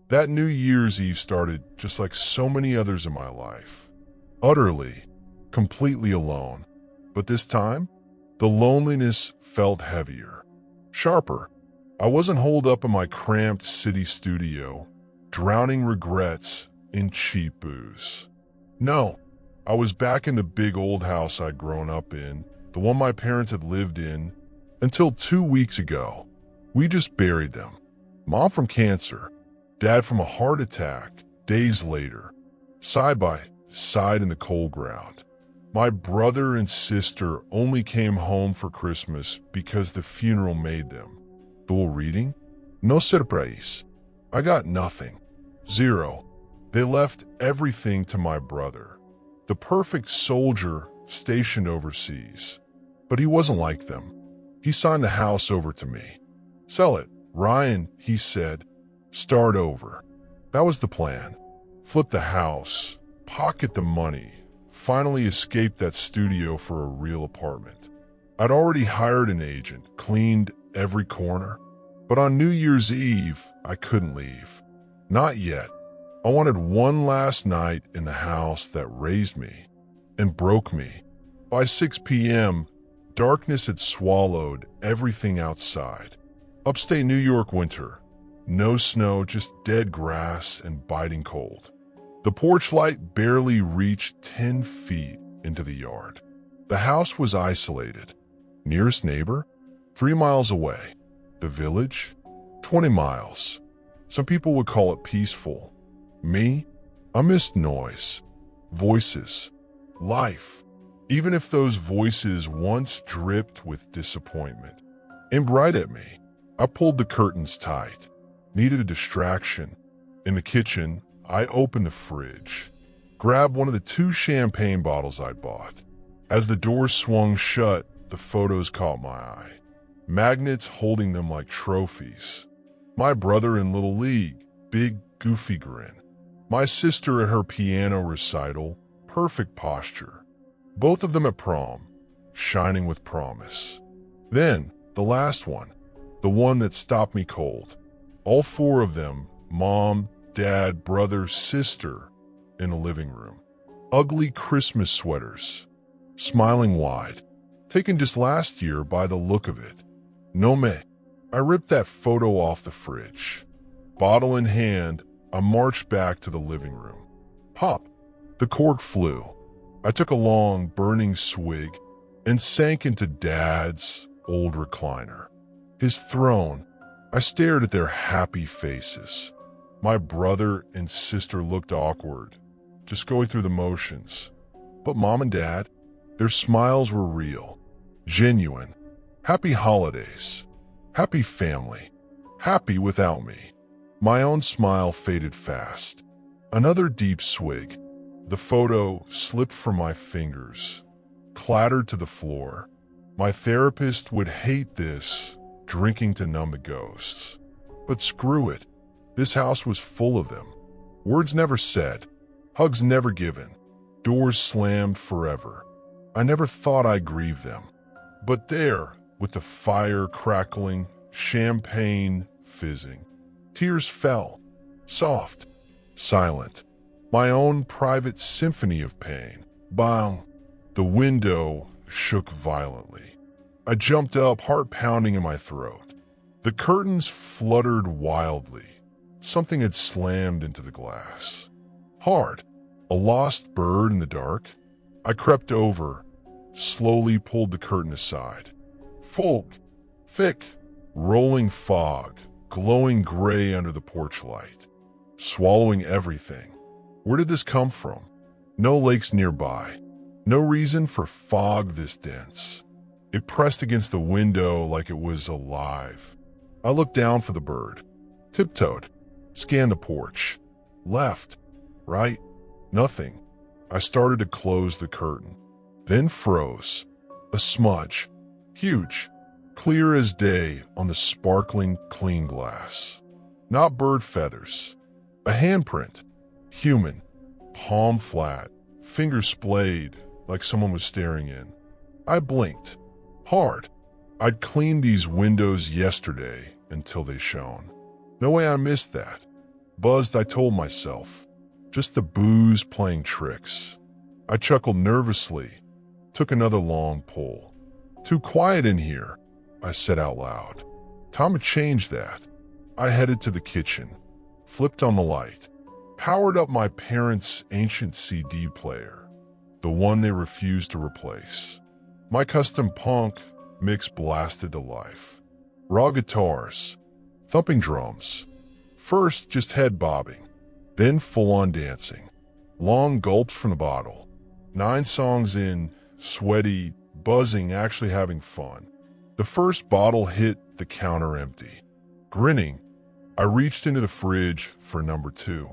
That New Year's Eve started just like so many others in my life. Utterly, completely alone. But this time, the loneliness felt heavier, sharper. I wasn't holed up in my cramped city studio, drowning regrets in cheap booze. No, I was back in the big old house I'd grown up in, the one my parents had lived in, until 2 weeks ago. We just buried them. Mom from cancer, Dad from a heart attack, days later, side by side in the cold ground. My brother and sister only came home for Christmas because the funeral made them. Dual reading? No surprise. I got nothing. Zero. They left everything to my brother, the perfect soldier stationed overseas. But he wasn't like them. He signed the house over to me. Sell it, Ryan, he said. Start over. That was the plan. Flip the house, pocket the money, finally escape that studio for a real apartment. I'd already hired an agent, cleaned every corner. But on New Year's Eve, I couldn't leave. Not yet. I wanted one last night in the house that raised me and broke me. By 6 p.m., darkness had swallowed everything outside. Upstate New York winter. No snow, just dead grass and biting cold. The porch light barely reached 10 feet into the yard. The house was isolated. Nearest neighbor? 3 miles away. The village? 20 miles. Some people would call it peaceful. Me? I missed noise, voices, life. Even if those voices once dripped with disappointment. Aimed right at me. I pulled the curtains tight. Needed a distraction. In the kitchen, I opened the fridge. Grabbed one of the 2 champagne bottles I'd bought. As the door swung shut, the photos caught my eye. Magnets holding them like trophies. My brother in Little League, big goofy grin. My sister at her piano recital, perfect posture. Both of them at prom, shining with promise. Then, the last one, the one that stopped me cold. All 4 of them, mom, dad, brother, sister, in the living room. Ugly Christmas sweaters, smiling wide, taken just last year by the look of it. No me. I ripped that photo off the fridge. Bottle in hand, I marched back to the living room. Pop! The cork flew. I took a long, burning swig and sank into Dad's old recliner. His throne. I stared at their happy faces. My brother and sister looked awkward, just going through the motions. But Mom and Dad, their smiles were real, genuine. Happy holidays. Happy family. Happy without me. My own smile faded fast. Another deep swig. The photo slipped from my fingers, clattered to the floor. My therapist would hate this, drinking to numb the ghosts. But screw it. This house was full of them. Words never said. Hugs never given. Doors slammed forever. I never thought I'd grieve them. But there, with the fire crackling, champagne fizzing, tears fell, soft, silent. My own private symphony of pain. Bang! The window shook violently. I jumped up, heart pounding in my throat. The curtains fluttered wildly. Something had slammed into the glass. Hard. A lost bird in the dark. I crept over, slowly pulled the curtain aside. Fog. Thick. Rolling fog, glowing gray under the porch light. Swallowing everything. Where did this come from? No lakes nearby. No reason for fog this dense. It pressed against the window like it was alive. I looked down for the bird. Tiptoed. Scanned the porch. Left. Right. Nothing. I started to close the curtain. Then froze. A smudge. Huge. Clear as day on the sparkling, clean glass. Not bird feathers. A handprint. Human. Palm flat. Fingers splayed like someone was staring in. I blinked. Hard. I'd cleaned these windows yesterday until they shone. No way I missed that. Buzzed, I told myself. Just the booze playing tricks. I chuckled nervously, took another long pull. Too quiet in here, I said out loud. Time to change that. I headed to the kitchen, flipped on the light, powered up my parents' ancient CD player, the one they refused to replace. My custom punk mix blasted to life. Raw guitars, thumping drums. First, just head bobbing, then full-on dancing. Long gulps from the bottle. 9 songs in, sweaty, buzzing, actually having fun. The first bottle hit the counter empty. Grinning, I reached into the fridge for number 2.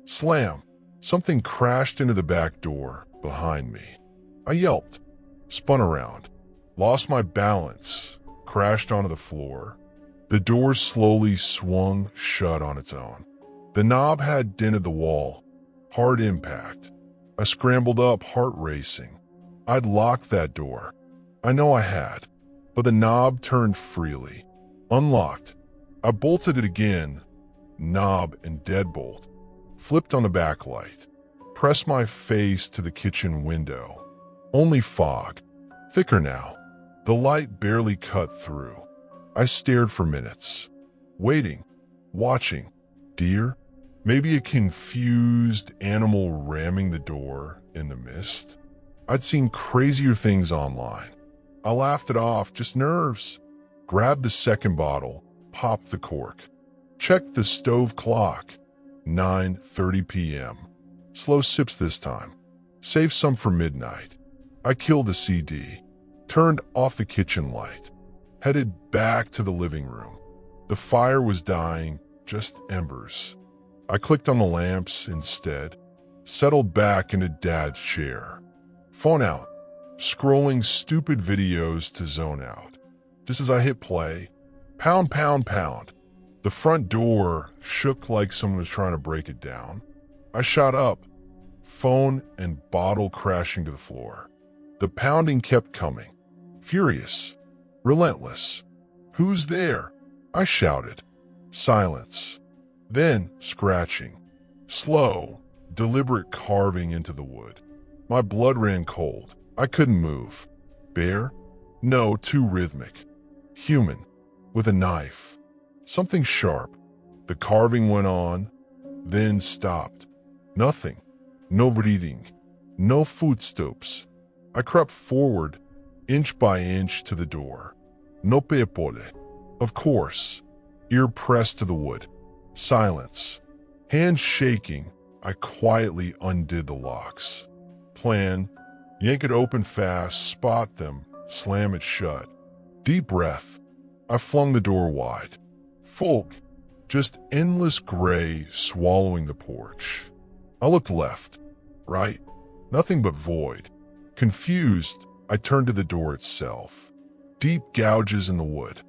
Slam! Something crashed into the back door behind me. I yelped, spun around, lost my balance, crashed onto the floor. The door slowly swung shut on its own. The knob had dented the wall. Hard impact. I scrambled up, heart racing. I'd locked that door. I know I had, but the knob turned freely. Unlocked. I bolted it again, knob and deadbolt. Flipped on the backlight. Pressed my face to the kitchen window. Only fog. Thicker now. The light barely cut through. I stared for minutes. Waiting. Watching. Deer? Maybe a confused animal ramming the door in the mist? I'd seen crazier things online. I laughed it off, just nerves. Grabbed the second bottle, popped the cork. Checked the stove clock. 9:30 p.m. Slow sips this time. Save some for midnight. I killed the CD. Turned off the kitchen light. Headed back to the living room. The fire was dying, just embers. I clicked on the lamps instead. Settled back into Dad's chair. Phone out. Scrolling stupid videos to zone out. Just as I hit play, pound, pound, pound. The front door shook like someone was trying to break it down. I shot up, phone and bottle crashing to the floor. The pounding kept coming. Furious. Relentless. Who's there? I shouted. Silence. Then scratching. Slow, deliberate carving into the wood. My blood ran cold. I couldn't move. Bear? No, too rhythmic. Human. With a knife. Something sharp. The carving went on, then stopped. Nothing. No breathing. No footsteps. I crept forward, inch by inch to the door. No peepole. Of course. Ear pressed to the wood. Silence. Hands shaking, I quietly undid the locks. Plan. Yank it open fast, spot them, slam it shut. Deep breath. I flung the door wide. Folk. Just endless gray swallowing the porch. I looked left. Right. Nothing but void. Confused, I turned to the door itself. Deep gouges in the wood.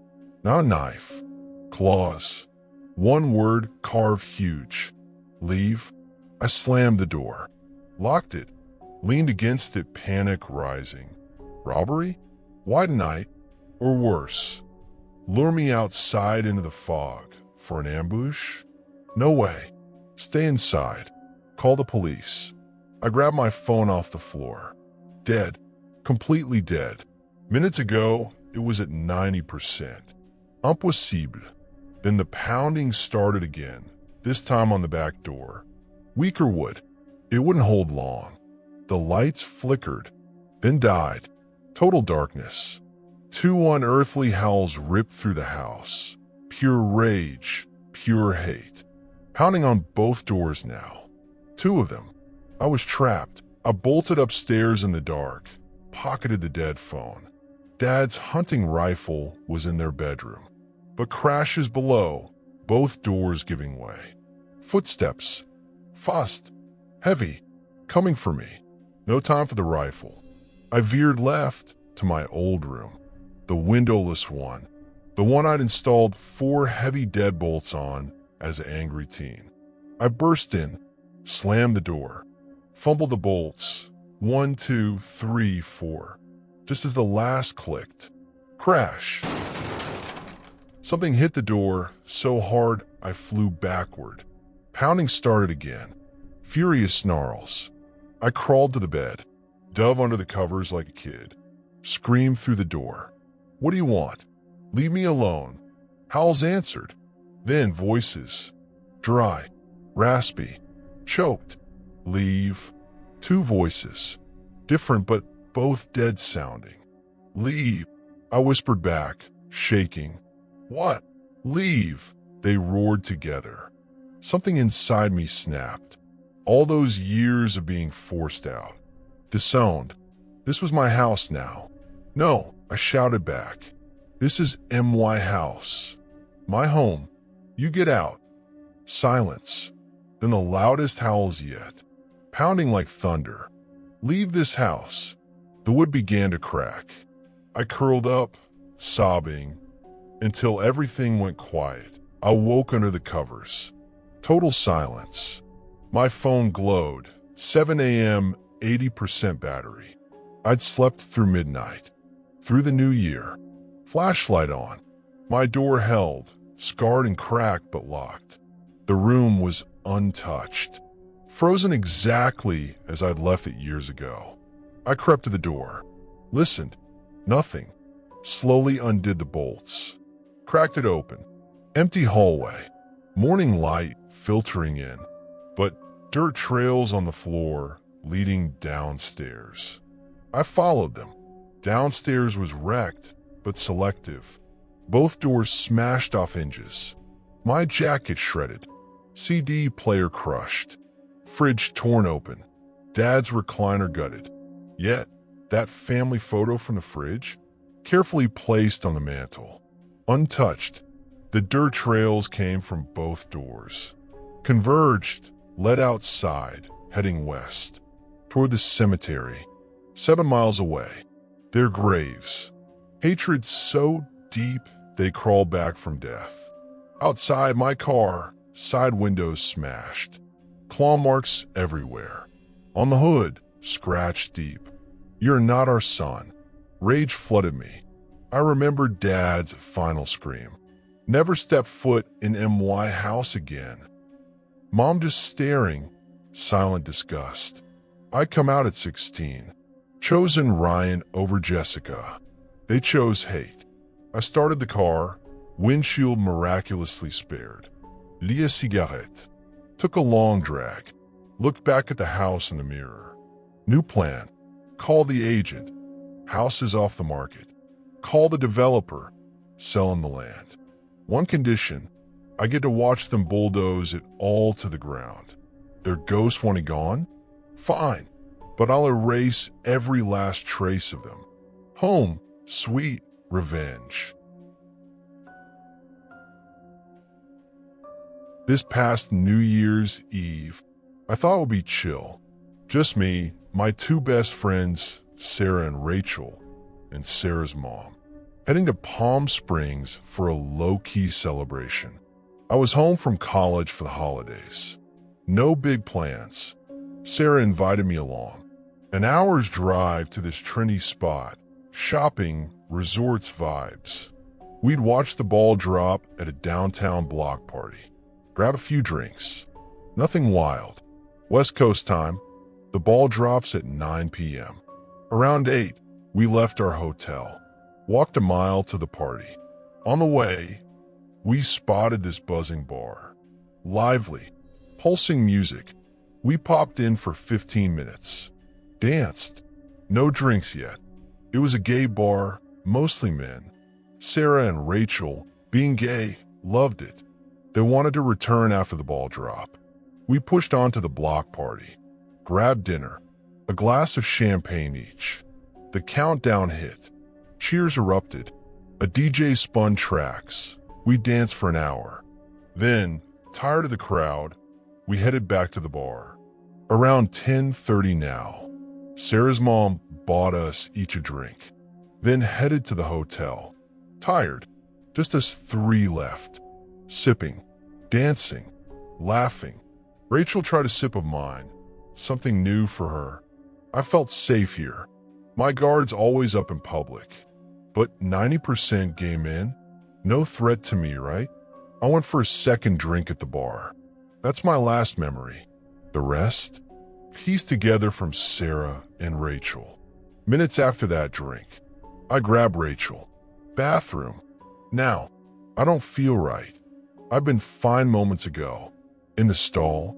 Not a knife. Claws. One word carved huge. Leave. I slammed the door. Locked it. Leaned against it, panic rising. Robbery? Why tonight? Or worse? Lure me outside into the fog for an ambush? No way. Stay inside. Call the police. I grabbed my phone off the floor. Dead. Completely dead. Minutes ago, it was at 90%. Impossible. Then the pounding started again, this time on the back door. Weaker wood. It wouldn't hold long. The lights flickered, then died. Total darkness. 2 unearthly howls ripped through the house. Pure rage, pure hate. Pounding on both doors now. 2 of them. I was trapped. I bolted upstairs in the dark, pocketed the dead phone. Dad's hunting rifle was in their bedroom. But crashes below, both doors giving way. Footsteps. Fast. Heavy. Coming for me. No time for the rifle. I veered left to my old room. The windowless one. The one I'd installed 4 heavy deadbolts on as an angry teen. I burst in, slammed the door, fumbled the bolts. 1, 2, 3, 4. Just as the last clicked. Crash. Something hit the door so hard I flew backward. Pounding started again. Furious snarls. I crawled to the bed, dove under the covers like a kid, screamed through the door. What do you want? Leave me alone. Howls answered. Then voices. Dry, raspy, choked. Leave. Two voices. Different but both dead sounding. Leave. I whispered back, shaking. What? Leave. They roared together. Something inside me snapped. All those years of being forced out. Disowned. This was my house now. No, I shouted back. This is MY house. My home. You get out. Silence. Then the loudest howls yet. Pounding like thunder. Leave this house. The wood began to crack. I curled up, sobbing, until everything went quiet. I woke under the covers. Total silence. My phone glowed. 7 a.m., 80% battery. I'd slept through midnight. Through the new year. Flashlight on. My door held, scarred and cracked but locked. The room was untouched. Frozen exactly as I'd left it years ago. I crept to the door. Listened. Nothing. Slowly undid the bolts. Cracked it open. Empty hallway. Morning light filtering in, but dirt trails on the floor leading downstairs. I followed them. Downstairs was wrecked, but selective. Both doors smashed off hinges. My jacket shredded. CD player crushed. Fridge torn open. Dad's recliner gutted. Yet, that family photo from the fridge, carefully placed on the mantel. Untouched. The dirt trails came from both doors. Converged, led outside, heading west, toward the cemetery. 7 miles away. Their graves. Hatred so deep they crawl back from death. Outside my car, side windows smashed. Claw marks everywhere. On the hood, scratched deep. You're not our son. Rage flooded me. I remembered Dad's final scream. Never step foot in MY house again. Mom just staring, silent disgust. I come out at 16. Chosen Ryan over Jessica. They chose hate. I started the car, windshield miraculously spared. Lia cigarette. Took a long drag. Looked back at the house in the mirror. New plan. Call the agent. House is off the market. Call the developer. Selling the land. One condition. I get to watch them bulldoze it all to the ground. Their ghosts want it gone? Fine. But I'll erase every last trace of them. Home, sweet revenge. This past New Year's Eve, I thought it would be chill. Just me, my two best friends, Sarah and Rachel, and Sarah's mom, heading to Palm Springs for a low-key celebration. I was home from college for the holidays. No big plans. Sarah invited me along. An hour's drive to this trendy spot. Shopping, resorts vibes. We'd watch the ball drop at a downtown block party. Grab a few drinks. Nothing wild. West Coast time. The ball drops at 9 p.m. Around 8, we left our hotel. Walked a mile to the party. On the way, we spotted this buzzing bar. Lively, pulsing music. We popped in for 15 minutes. Danced. No drinks yet. It was a gay bar, mostly men. Sarah and Rachel, being gay, loved it. They wanted to return after the ball drop. We pushed on to the block party. Grabbed dinner. A glass of champagne each. The countdown hit. Cheers erupted. A DJ spun tracks. We danced for an hour. Then, tired of the crowd, we headed back to the bar. Around 10:30 now. Sarah's mom bought us each a drink. Then headed to the hotel. Tired. Just us three left. Sipping. Dancing. Laughing. Rachel tried a sip of mine. Something new for her. I felt safe here. My guard's always up in public. But 90% gay men? No threat to me, right? I went for a second drink at the bar. That's my last memory. The rest? Pieced together from Sarah and Rachel. Minutes after that drink, I grab Rachel. Bathroom. Now, I don't feel right. I've been fine moments ago. In the stall,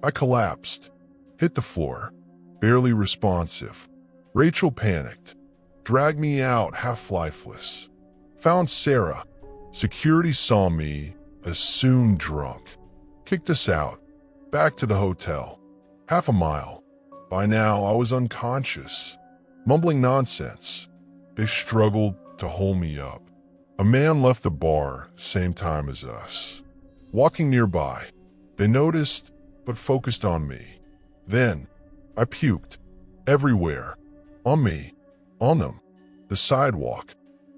I collapsed. Hit the floor. Barely responsive. Rachel panicked. Dragged me out half lifeless. Found Sarah. Security saw me, assumed drunk. Kicked us out. Back to the hotel. Half a mile. By now, I was unconscious. Mumbling nonsense. They struggled to hold me up. A man left the bar, same time as us. Walking nearby, they noticed, but focused on me. Then, I puked. Everywhere. On me. On them. The sidewalk.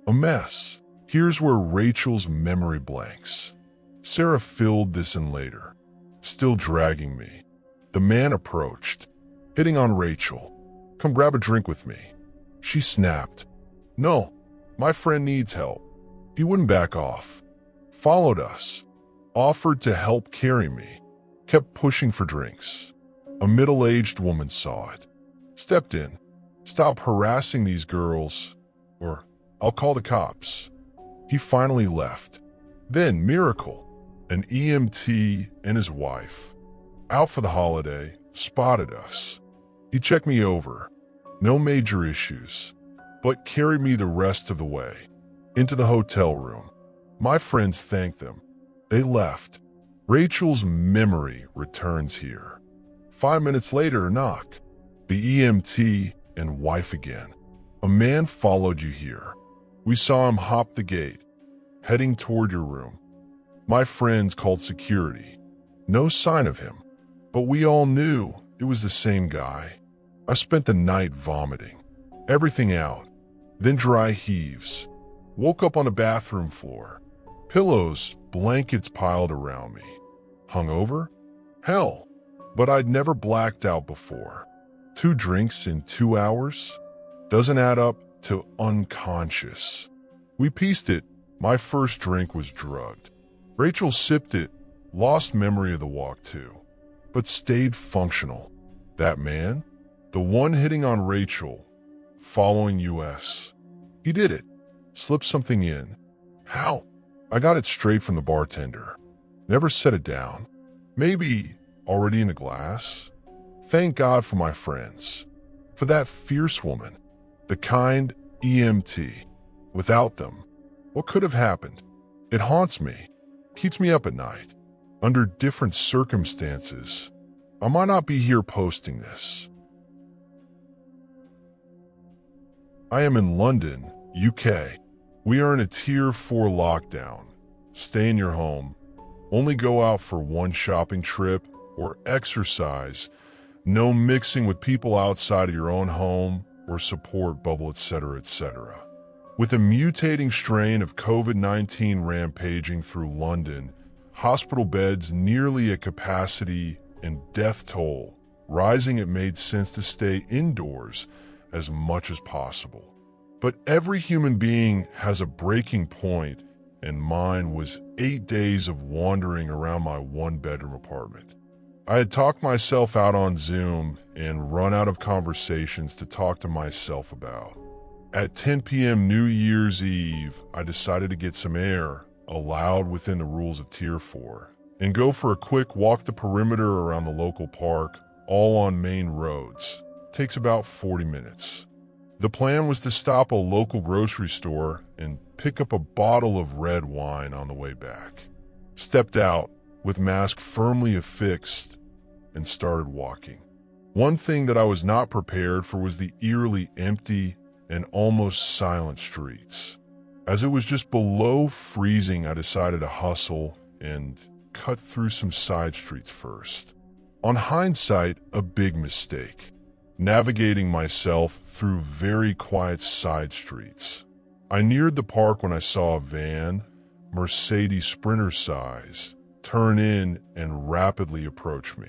A mess. Here's where Rachel's memory blanks. Sarah filled this in later. Still dragging me. The man approached, hitting on Rachel. Come grab a drink with me. She snapped. No, my friend needs help. He wouldn't back off. Followed us. Offered to help carry me. Kept pushing for drinks. A middle-aged woman saw it. Stepped in. Stop harassing these girls, or I'll call the cops. He finally left. Then, miracle, an EMT and his wife, out for the holiday, spotted us. He checked me over. No major issues, but carried me the rest of the way. Into the hotel room. My friends thanked them. They left. Rachel's memory returns here. 5 minutes later, a knock. The EMT and wife again. A man followed you here. We saw him hop the gate, heading toward your room. My friends called security. No sign of him, but we all knew it was the same guy. I spent the night vomiting. Everything out. Then dry heaves. Woke up on the bathroom floor. Pillows, blankets piled around me. Hungover? Hell, but I'd never blacked out before. 2 drinks in 2 hours? Doesn't add up to unconscious. We pieced it. My first drink was drugged. Rachel sipped it, lost memory of the walk too, but stayed functional. That man, the one hitting on Rachel, following US. He did it. Slipped something in. How? I got it straight from the bartender. Never set it down. Maybe already in a glass. Thank God for my friends. For that fierce woman. The kind EMT. Without them, what could have happened? It haunts me. Keeps me up at night. Under different circumstances. I might not be here posting this. I am in London, UK. We are in a Tier 4 lockdown. Stay in your home. Only go out for one shopping trip or exercise. No mixing with people outside of your own home or support bubble, etc., etc. With a mutating strain of COVID-19 rampaging through London, hospital beds nearly at capacity and death toll rising, it made sense to stay indoors as much as possible. But every human being has a breaking point, and mine was 8 days of wandering around my 1-bedroom apartment. I had talked myself out on Zoom and run out of conversations to talk to myself about. At 10 p.m. New Year's Eve, I decided to get some air, allowed within the rules of Tier 4, and go for a quick walk the perimeter around the local park, all on main roads. Takes about 40 minutes. The plan was to stop a local grocery store and pick up a bottle of red wine on the way back. Stepped out, with mask firmly affixed, and started walking. One thing that I was not prepared for was the eerily empty and almost silent streets. As it was just below freezing, I decided to hustle and cut through some side streets first. On hindsight, a big mistake. Navigating myself through very quiet side streets. I neared the park when I saw a van, Mercedes Sprinter size, turn in and rapidly approach me.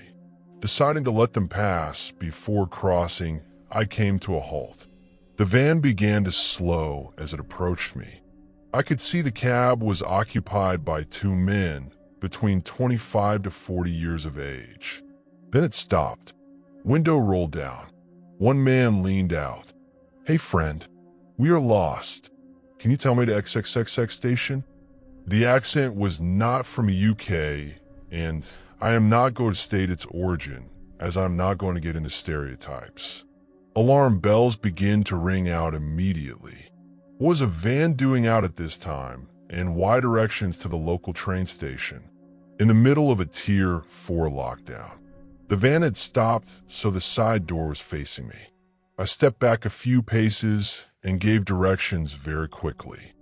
Deciding to let them pass before crossing, I came to a halt. The van began to slow as it approached me. I could see the cab was occupied by 2 men, between 25 to 40 years of age. Then it stopped. Window rolled down. One man leaned out. "Hey friend, we are lost. Can you tell me to XXXX station?" The accent was not from UK, and I am not going to state its origin, as I'm not going to get into stereotypes. Alarm bells begin to ring out immediately. What was a van doing out at this time, and why directions to the local train station? In the middle of a Tier 4 lockdown. The van had stopped, so the side door was facing me. I stepped back a few paces and gave directions very quickly.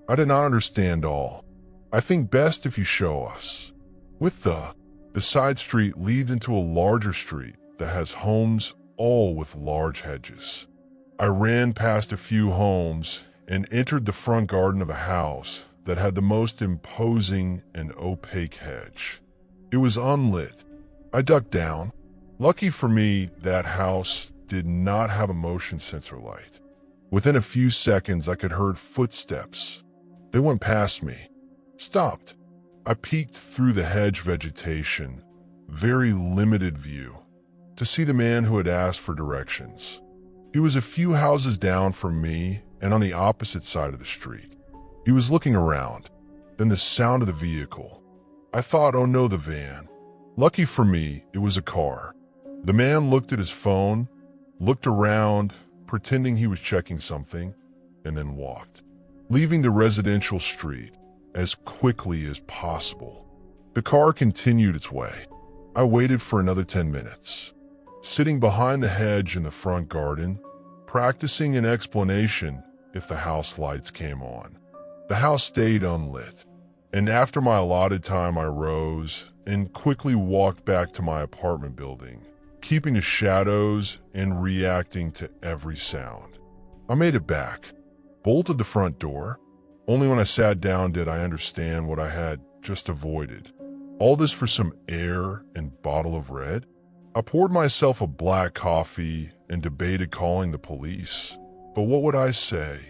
I did not understand all. "I think best if you show us." With the side street leads into a larger street that has homes, all with large hedges. I ran past a few homes and entered the front garden of a house that had the most imposing and opaque hedge. It was unlit. I ducked down. Lucky for me, that house did not have a motion sensor light. Within a few seconds, I could hear footsteps. They went past me, stopped. I peeked through the hedge vegetation, very limited view, to see the man who had asked for directions. He was a few houses down from me and on the opposite side of the street. He was looking around, then the sound of the vehicle. I thought, oh no, the van. Lucky for me, it was a car. The man looked at his phone, looked around, pretending he was checking something, and then walked, leaving the residential street as quickly as possible. The car continued its way. I waited for another 10 minutes, sitting behind the hedge in the front garden, practicing an explanation if the house lights came on. The house stayed unlit, and after my allotted time I rose and quickly walked back to my apartment building, keeping the shadows and reacting to every sound. I made it back, bolted the front door. Only when I sat down did I understand what I had just avoided. All this for some air and bottle of red? I poured myself a black coffee and debated calling the police. But what would I say?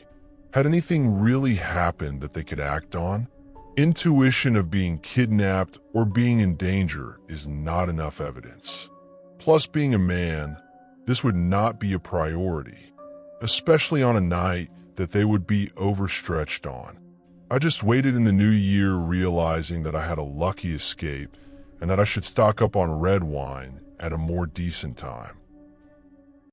Had anything really happened that they could act on? Intuition of being kidnapped or being in danger is not enough evidence. Plus, being a man, this would not be a priority, especially on a night that they would be overstretched on. I just waited in the new year realizing that I had a lucky escape and that I should stock up on red wine at a more decent time.